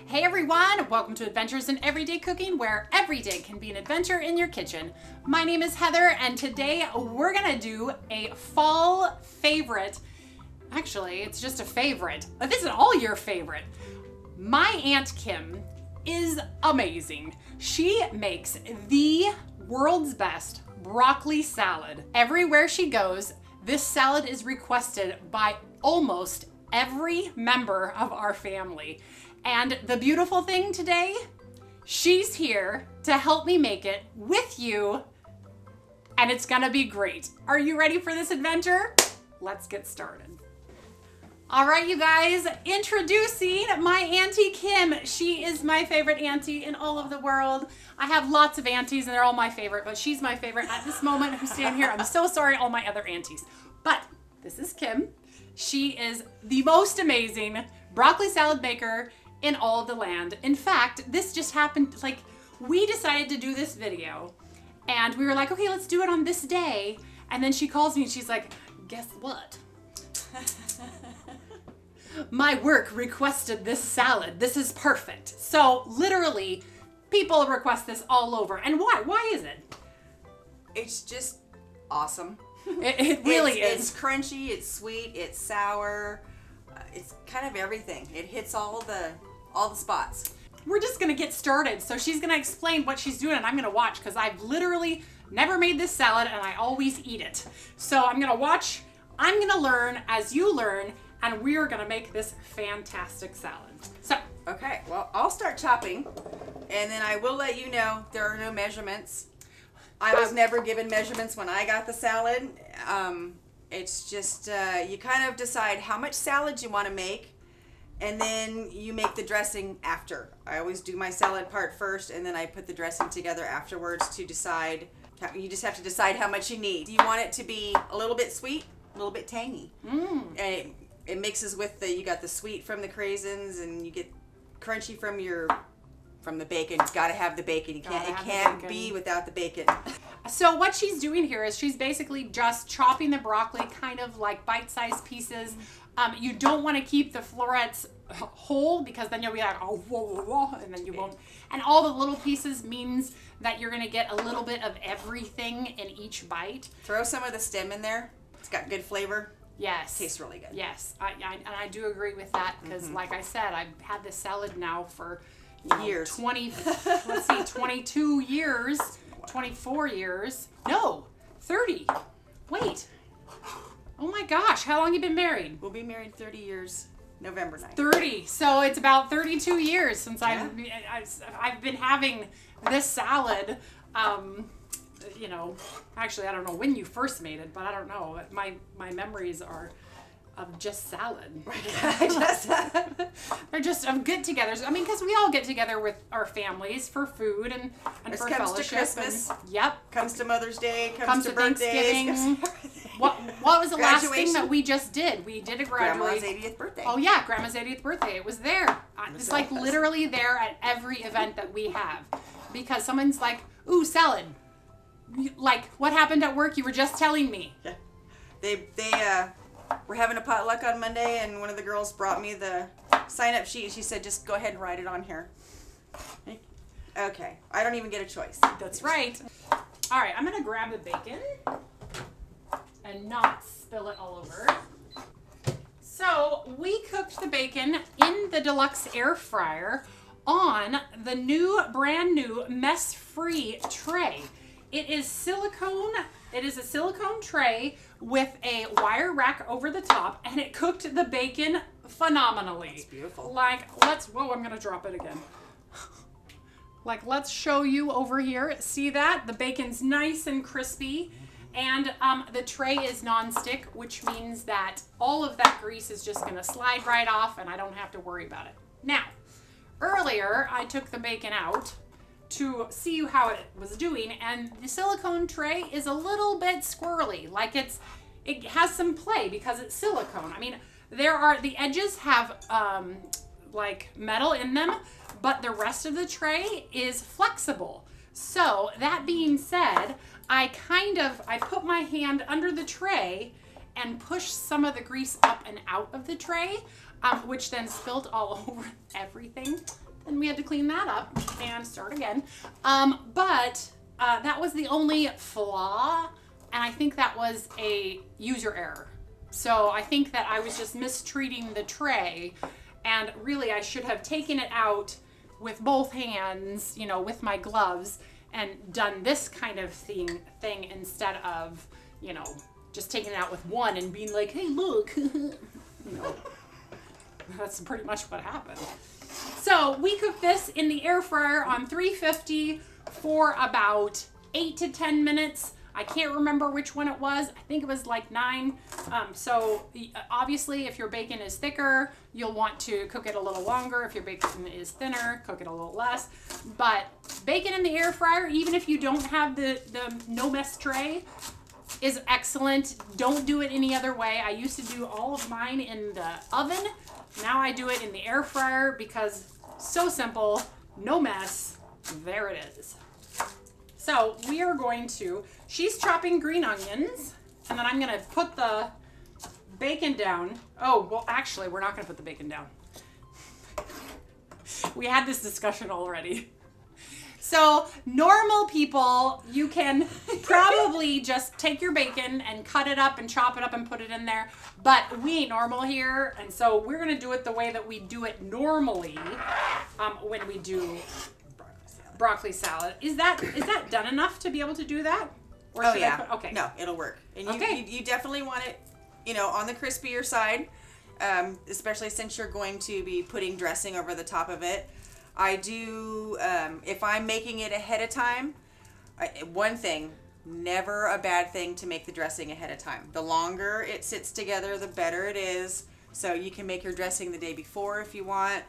Hey everyone, welcome to Adventures in Everyday Cooking, where every day can be an adventure in your kitchen. My name is Heather, and today we're gonna do a fall favorite. Actually, it's just a favorite. This is all your favorite. My Aunt Kim is amazing. She makes the world's best broccoli salad. Everywhere she goes, this salad is requested by almost every member of our family. And the beautiful thing today, she's here to help me make it with you, and it's gonna be great. Are you ready for this adventure? Let's get started. All right, you guys, introducing my Auntie Kim. She is my favorite auntie in all of the world. I have lots of aunties and they're all my favorite, but she's my favorite at this moment who's standing here. I'm so sorry, all my other aunties. But this is Kim. She is the most amazing broccoli salad maker in all of the land. In fact, this just happened, like, we decided to do this video and we were like, okay, let's do it on this day. And then she calls me and she's like, guess what? My work requested this salad. This is perfect. So literally, people request this all over. And why? Why is it? It's just awesome. It really is. It's crunchy, it's sweet, it's sour. It's kind of everything. It hits all the spots. We're just gonna get started. So she's gonna explain what she's doing and I'm gonna watch, because I've literally never made this salad and I always eat it. So I'm gonna watch, I'm gonna learn as you learn, and we are gonna make this fantastic salad. So, Okay, well, I'll start chopping and then I will let you know there are no measurements. I was never given measurements when I got the salad. It's just, you kind of decide how much salad you want to make, and then you make the dressing after. I always do my salad part first, and then I put the dressing together afterwards to decide. You just have to decide how much you need. Do you want it to be a little bit sweet, a little bit tangy? And it mixes with you got the sweet from the craisins, and you get crunchy from the bacon. You've got to have the bacon. It can't be without the bacon. So what she's doing here is she's basically just chopping the broccoli kind of like bite-sized pieces. You don't want to keep the florets whole, because then you'll be like, oh, whoa, whoa, whoa, and then you won't. And all the little pieces means that you're going to get a little bit of everything in each bite. Throw some of the stem in there. It's got good flavor. Yes. Tastes really good. Yes, and I do agree with that, because like I said, I've had this salad now for years. 22 years, 24 years. No, 30. Wait. Oh my gosh, how long have you been married? We'll be married 30 years, November 9th. 30. So it's about 32 years since I've been having this salad. You know, actually, I don't know when you first made it, but I don't know. My memories are of just salad. They're just of get-togethers. I mean, because we all get together with our families for food and for comes fellowship. to Christmas. Yep. Comes to Mother's Day. Comes to birthdays. Thanksgiving. What was the last thing that we just did? We did a Grandma's 80th birthday. Oh yeah, Grandma's 80th birthday. It was there. It's like literally there at every event that we have, because someone's like, "Ooh, salad." Like, what happened at work? You were just telling me. Yeah. They were having a potluck on Monday, and one of the girls brought me the sign-up sheet. She said, just go ahead and write it on here. Okay. I don't even get a choice. That's right. All right, I'm going to grab the bacon and not spill it all over. So, we cooked the bacon in the deluxe air fryer on the brand new mess-free tray. It is silicone. It is a silicone tray with a wire rack over the top, and it cooked the bacon phenomenally. It's beautiful. Like, whoa, I'm gonna drop it again. Like, let's show you over here. See that? The bacon's nice and crispy, and the tray is non-stick, which means that all of that grease is just gonna slide right off, and I don't have to worry about it. Now, earlier, I took the bacon out to see how it was doing, and the silicone tray is a little bit squirrely. Like, it has some play because it's silicone. I mean, the edges have like metal in them, but the rest of the tray is flexible. So that being said, I put my hand under the tray and pushed some of the grease up and out of the tray, which then spilled all over everything. and we had to clean that up and start again. But that was the only flaw, and I think that was a user error. So I think that I was just mistreating the tray, and really I should have taken it out with both hands, you know, with my gloves, and done this kind of thing instead of, you know, just taking it out with one and being like, hey, look, you know, that's pretty much what happened. So we cooked this in the air fryer on 350 for about 8 to 10 minutes. I can't remember which one it was. I think it was like 9. So obviously if your bacon is thicker, you'll want to cook it a little longer. If your bacon is thinner, cook it a little less. But bacon in the air fryer, even if you don't have the no mess tray, is excellent. Don't do it any other way. I used to do all of mine in the oven. Now I do it in the air fryer because so simple, no mess. There it is. So we are going to, she's chopping green onions, and then I'm going to put the bacon down. Oh, well, actually, we're not going to put the bacon down. We had this discussion already. So normal people, you can probably just take your bacon and cut it up and chop it up and put it in there. But we ain't normal here, and so we're going to do it the way that we do it normally when we do broccoli salad. Is that done enough to be able to do that? Or Oh yeah. Okay. No, it'll work. And Okay. you definitely want it, you know, on the crispier side, especially since you're going to be putting dressing over the top of it. I do, if I'm making it ahead of time, one thing, never a bad thing to make the dressing ahead of time. The longer it sits together, the better it is. So you can make your dressing the day before if you want.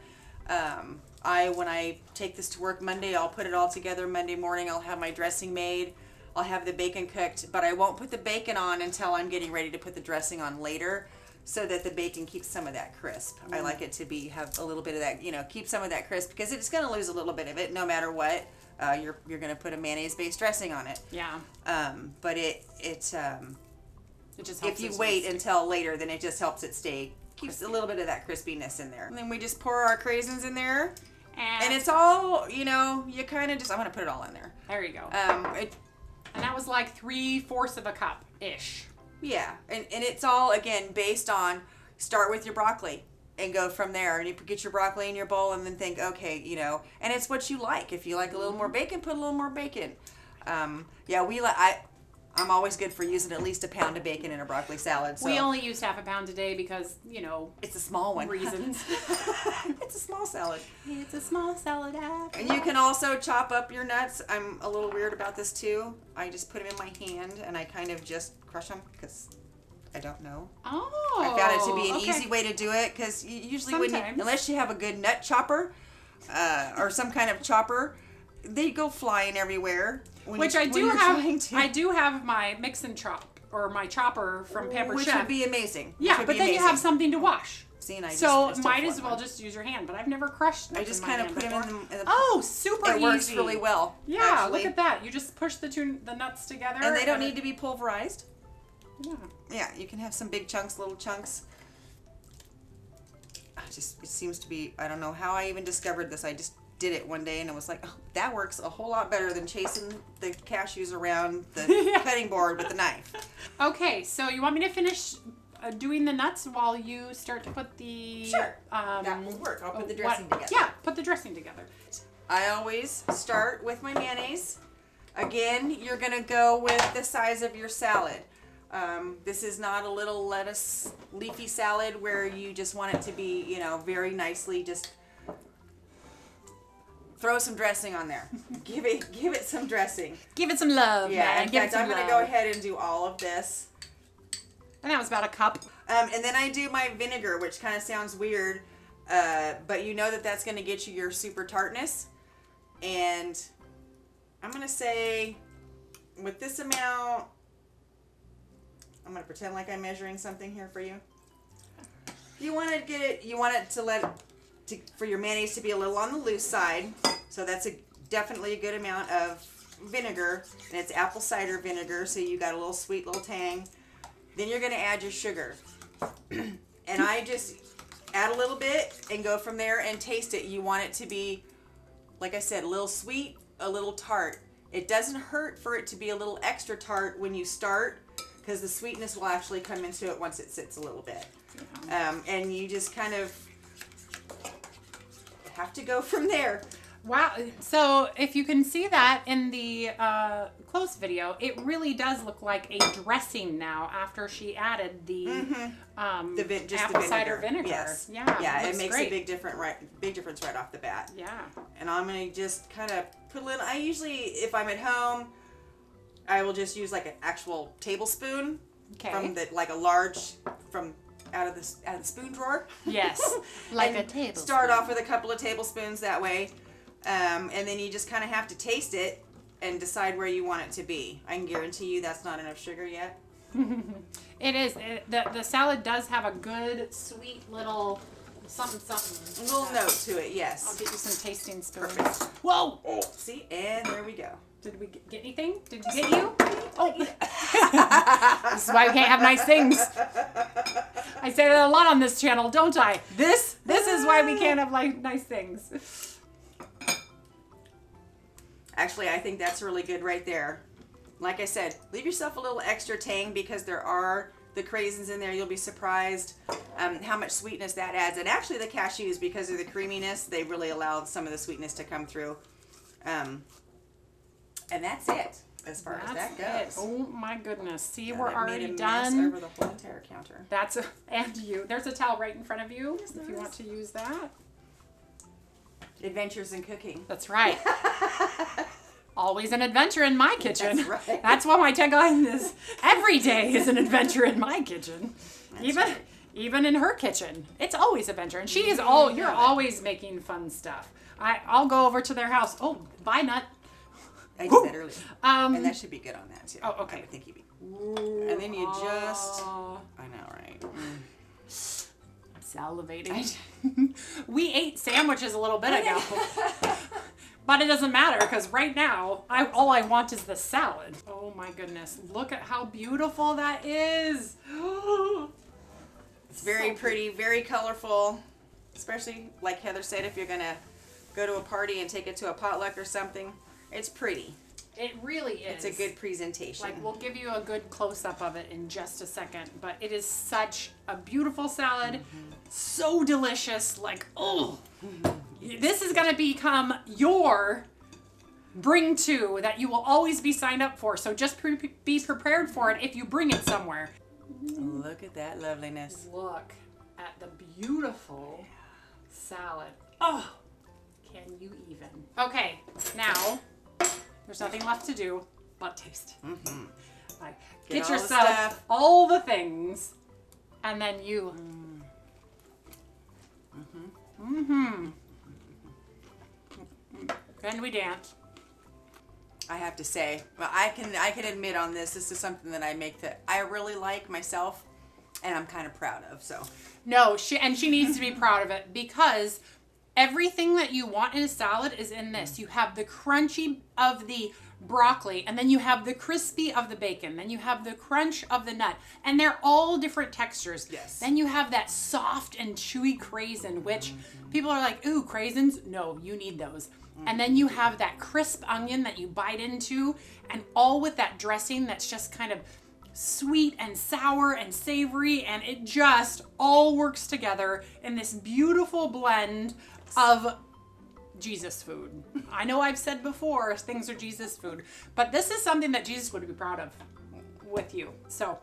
When I take this to work Monday, I'll put it all together. Monday morning, I'll have my dressing made. I'll have the bacon cooked, but I won't put the bacon on until I'm getting ready to put the dressing on later, so that the bacon keeps some of that crisp. I like it to have a little bit of that, you know, keep some of that crisp, because it's going to lose a little bit of it no matter what. You're going to put a mayonnaise-based dressing on it. Yeah. But it just helps if you wait until later, then it just helps it keeps a little bit of that crispiness in there. And then we just pour our craisins in there. And it's all, you know, you kind of just, I'm going to put it all in there. There you go. And that was like 3/4 of a cup-ish. Yeah, and it's all, again, based on, start with your broccoli and go from there. And you get your broccoli in your bowl and then think, okay, you know, and it's what you like. If you like a little more bacon, put a little more bacon. I'm always good for using at least a pound of bacon in a broccoli salad. So. We only used half a pound today because, you know, it's a small one. Reasons. It's a small salad. It's a small salad app. And you can also chop up your nuts. I'm a little weird about this too. I just put them in my hand and I kind of just crush them because I don't know. Oh. I found it to be an easy way to do it because usually unless you have a good nut chopper or some kind of chopper, they go flying everywhere. I do have my mix and chop, or my chopper from Pampered Chef. Which would be amazing. Yeah, but then you have something to wash. See, and I might as well just use your hand. But I've never crushed nuts. I just kind of put them in the super easy. It works really well. Yeah, actually. Look at that. You just push the nuts together. And they don't need to be pulverized. Yeah. Yeah, you can have some big chunks, little chunks. It seems to be, I don't know how I even discovered this. I just did it one day and it was like, oh, that works a whole lot better than chasing the cashews around the cutting board with the knife. Okay, so you want me to finish doing the nuts while you start to put the... Sure, that will work. I'll put the dressing together. Yeah, put the dressing together. I always start with my mayonnaise. Again, you're going to go with the size of your salad. This is not a little lettuce leafy salad where you just want it to be, you know, very nicely just... Throw some dressing on there. Give it some dressing. Give it some love. Yeah, man. in fact, I'm going to go ahead and do all of this. And that was about a cup. And then I do my vinegar, which kind of sounds weird, but you know that's going to get you your super tartness. And I'm going to say, with this amount, I'm going to pretend like I'm measuring something here for you. You want it for your mayonnaise to be a little on the loose side. So that's definitely a good amount of vinegar, and it's apple cider vinegar, so you got a little sweet little tang. Then you're going to add your sugar. And I just add a little bit and go from there and taste it. You want it to be, like I said, a little sweet, a little tart. It doesn't hurt for it to be a little extra tart when you start, because the sweetness will actually come into it once it sits a little bit. And you just kind of have to go from there. Wow. So if you can see that in the close video, it really does look like a dressing now after she added the apple cider vinegar. Yes. Yeah. It makes great. a big difference right off the bat. Yeah. And I'm gonna just kind of put a little. I usually, if I'm at home, I will just use like an actual tablespoon from the like a large out of the spoon drawer. Yes, like a tablespoon. Start off with a couple of tablespoons that way, and then you just kind of have to taste it and decide where you want it to be. I can guarantee you that's not enough sugar yet. It is. The salad does have a good, sweet little something. A little note to it, yes. I'll get you some tasting spoons. Perfect. Whoa! Oh, see, and there we go. Did we get anything? Did you get you? Oh. This is why we can't have nice things. I say that a lot on this channel, don't I? This is why we can't have like nice things. Actually, I think that's really good right there. Like I said, leave yourself a little extra tang because there are the craisins in there. You'll be surprised how much sweetness that adds. And actually the cashews, because of the creaminess, they really allow some of the sweetness to come through. And that's it as far as that goes. Oh my goodness. See, Yeah, we're that already made a done. mess over the whole entire counter. And you. There's a towel right in front of you if you want to use that. Adventures in cooking. That's right. Always an adventure in my kitchen. That's right. That's what my tagline is. Every day is an adventure in my kitchen. That's Even in her kitchen. It's always adventure. And she is you're always making fun stuff. I'll go over to their house. Oh, bye, Nut. I did that earlier. And that should be good on that too. Oh, okay. I would think you'd be. And then you just. I know, right? Salivating. We ate sandwiches a little bit ago. But it doesn't matter because right now, all I want is the salad. Oh my goodness. Look at how beautiful that is. It's very pretty, very colorful. Especially, like Heather said, if you're going to go to a party and take it to a potluck or something. It's pretty. It really is. It's a good presentation. Like, we'll give you a good close-up of it in just a second. But it is such a beautiful salad. So delicious. Like, oh. This is going to become your bring to that you will always be signed up for. So just be prepared for it if you bring it somewhere. Look at that loveliness. Look at the beautiful salad. Oh, can you even? Okay, now there's nothing left to do but taste. Like, get yourself all the things, and then you. Can we dance? I have to say, well, I can admit on this is something that I make that I really like myself, and I'm kind of proud of. So no, she needs to be proud of it because everything that you want in a salad is in this. You have the crunchy of the broccoli, and then you have the crispy of the bacon, then you have the crunch of the nut, and they're all different textures. Yes. Then you have that soft and chewy craisin, which people are like, ooh, craisins? No, you need those. And then you have that crisp onion that you bite into, and all with that dressing that's just kind of sweet and sour and savory, and it just all works together in this beautiful blend of Jesus food. I know I've said before things are Jesus food, but this is something that Jesus would be proud of with you. So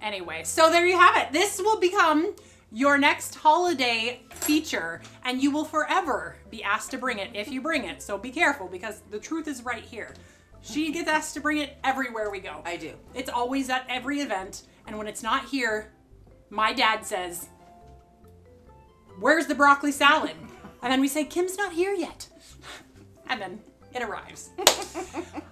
anyway, so there you have it. This will become your next holiday feature, and you will forever be asked to bring it if you bring it. So be careful, because the truth is right here. She gets asked to bring it everywhere we go. I do. It's always at every event, and when it's not here, my dad says, "Where's the broccoli salad?" And then we say, "Kim's not here yet." And then it arrives.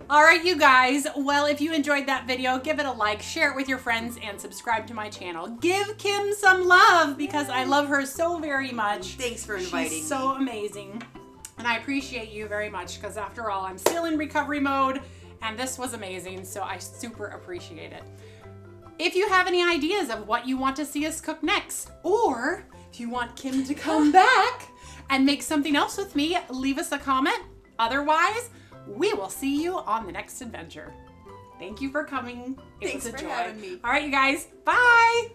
All right, you guys. Well, if you enjoyed that video, give it a like, share it with your friends, and subscribe to my channel. Give Kim some love because I love her so very much. Thanks for inviting me. She's so amazing. And I appreciate you very much because after all, I'm still in recovery mode and this was amazing. So I super appreciate it. if you have any ideas of what you want to see us cook next, or if you want Kim to come back and make something else with me, leave us a comment. Otherwise, we will see you on the next adventure. Thank you for coming. It Thanks was a for joy. having me. All right, you guys. Bye.